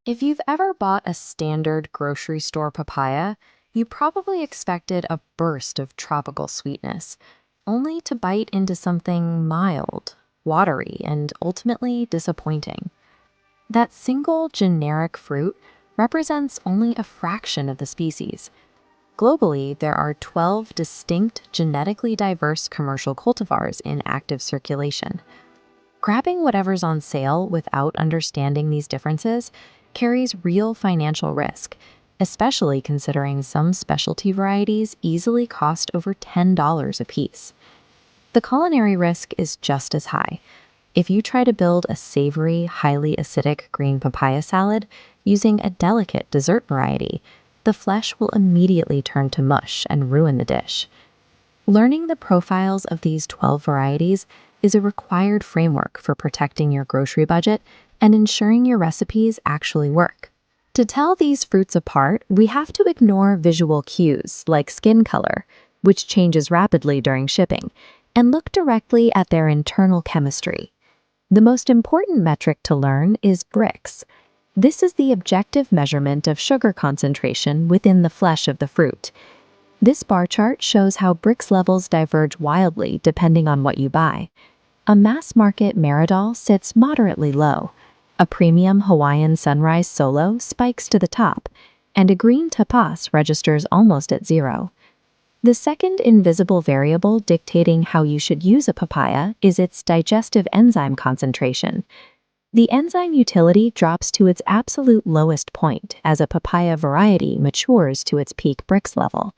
If you've ever bought a standard grocery store papaya, you probably expected a burst of tropical sweetness, only to bite into something mild, watery, and ultimately disappointing. That single generic fruit represents only a fraction of the species. Globally, there are 12 distinct genetically diverse commercial cultivars in active circulation. Grabbing whatever's on sale without understanding these differences carries real financial risk, especially considering some specialty varieties easily cost over $10 a piece. The culinary risk is just as high. If you try to build a savory, highly acidic green papaya salad using a delicate dessert variety, the flesh will immediately turn to mush and ruin the dish. Learning the profiles of these 12 varieties is a required framework for protecting your grocery budget and ensuring your recipes actually work. To tell these fruits apart, we have to ignore visual cues like skin color, which changes rapidly during shipping, and look directly at their internal chemistry. The most important metric to learn is Brix. This is the objective measurement of sugar concentration within the flesh of the fruit. This bar chart shows how Brix levels diverge wildly depending on what you buy. A mass-market Maradol sits moderately low, a premium Hawaiian Sunrise Solo spikes to the top, and a green tapas registers almost at zero. The second invisible variable dictating how you should use a papaya is its digestive enzyme concentration. The enzyme utility drops to its absolute lowest point as a papaya variety matures to its peak Brix level.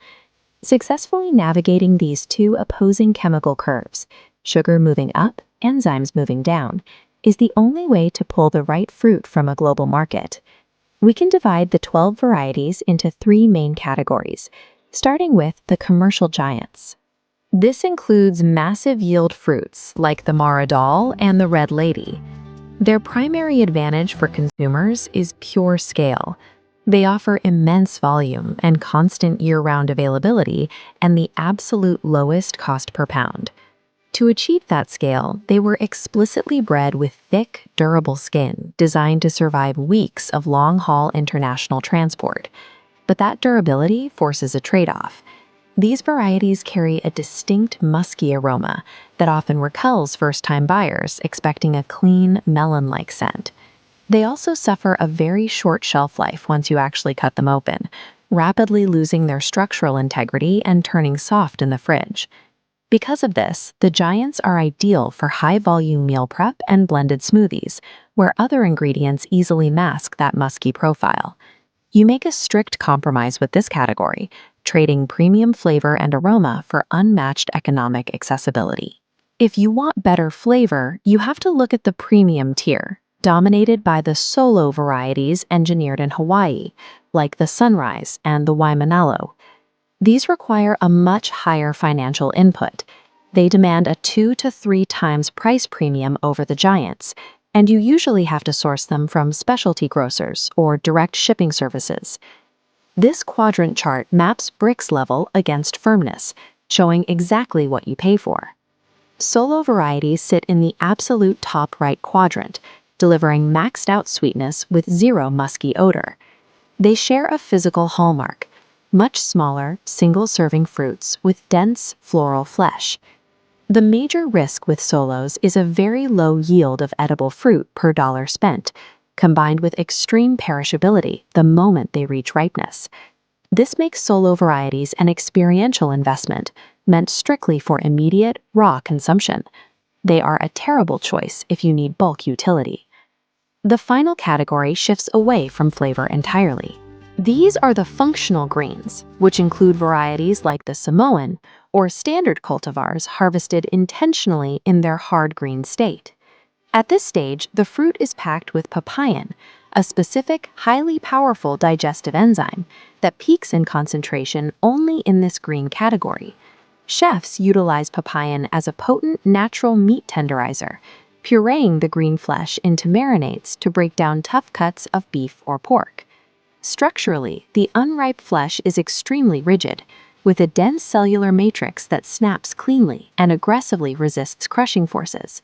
Successfully navigating these two opposing chemical curves, sugar moving up, enzymes moving down, is the only way to pull the right fruit from a global market. We can divide the 12 varieties into three main categories, starting with the commercial giants. This includes massive yield fruits like the Maradol and the Red Lady. Their primary advantage for consumers is pure scale. They offer immense volume and constant year-round availability and the absolute lowest cost per pound. To achieve that scale, they were explicitly bred with thick, durable skin designed to survive weeks of long-haul international transport. But that durability forces a trade-off. These varieties carry a distinct musky aroma that often repels first-time buyers expecting a clean, melon-like scent. They also suffer a very short shelf life once you actually cut them open, rapidly losing their structural integrity and turning soft in the fridge. Because of this, the giants are ideal for high-volume meal prep and blended smoothies, where other ingredients easily mask that musky profile. You make a strict compromise with this category, trading premium flavor and aroma for unmatched economic accessibility. If you want better flavor, you have to look at the premium tier, dominated by the solo varieties engineered in Hawaii, like the Sunrise and the Waimanalo. These require a much higher financial input. They demand a 2 to 3 times price premium over the giants, and you usually have to source them from specialty grocers or direct shipping services. This quadrant chart maps Brix level against firmness, showing exactly what you pay for. Solo varieties sit in the absolute top right quadrant, delivering maxed-out sweetness with zero musky odor. They share a physical hallmark: much smaller, single-serving fruits with dense, floral flesh. The major risk with solos is a very low yield of edible fruit per dollar spent, combined with extreme perishability the moment they reach ripeness. This makes solo varieties an experiential investment, meant strictly for immediate, raw consumption. They are a terrible choice if you need bulk utility. The final category shifts away from flavor entirely. These are the functional greens, which include varieties like the Samoan or standard cultivars harvested intentionally in their hard green state. At this stage, the fruit is packed with papain, a specific, highly powerful digestive enzyme that peaks in concentration only in this green category. Chefs utilize papain as a potent natural meat tenderizer, pureeing the green flesh into marinades to break down tough cuts of beef or pork. Structurally, the unripe flesh is extremely rigid, with a dense cellular matrix that snaps cleanly and aggressively resists crushing forces.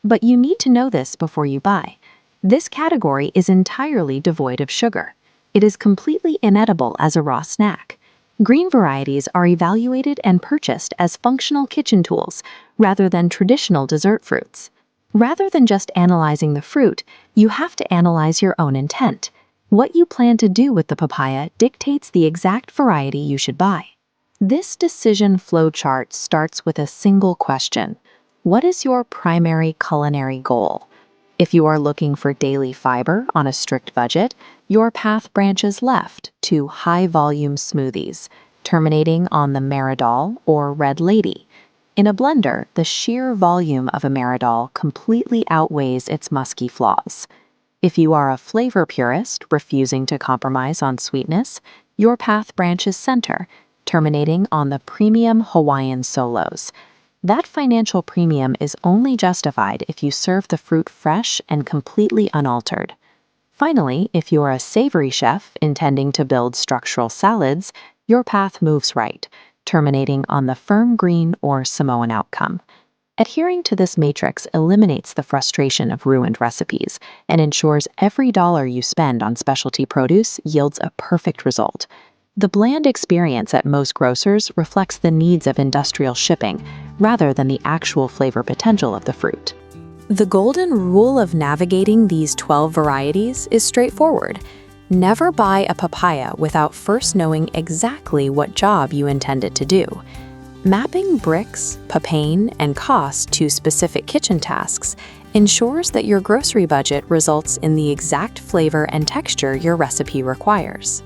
But you need to know this before you buy. This category is entirely devoid of sugar. It is completely inedible as a raw snack. Green varieties are evaluated and purchased as functional kitchen tools rather than traditional dessert fruits. Rather than just analyzing the fruit, you have to analyze your own intent. What you plan to do with the papaya dictates the exact variety you should buy. This decision flowchart starts with a single question. What is your primary culinary goal? If you are looking for daily fiber on a strict budget, your path branches left to high-volume smoothies, terminating on the Maradol or Red Lady. In a blender, the sheer volume of a Maradol completely outweighs its musky flaws. If you are a flavor purist refusing to compromise on sweetness, your path branches center, terminating on the premium Hawaiian Solos. That financial premium is only justified if you serve the fruit fresh and completely unaltered. Finally, if you're a savory chef intending to build structural salads, your path moves right, terminating on the firm green or Samoan outcome. Adhering to this matrix eliminates the frustration of ruined recipes and ensures every dollar you spend on specialty produce yields a perfect result. The bland experience at most grocers reflects the needs of industrial shipping rather than the actual flavor potential of the fruit. The golden rule of navigating these 12 varieties is straightforward. Never buy a papaya without first knowing exactly what job you intend it to do. Mapping bricks, papain, and cost to specific kitchen tasks ensures that your grocery budget results in the exact flavor and texture your recipe requires.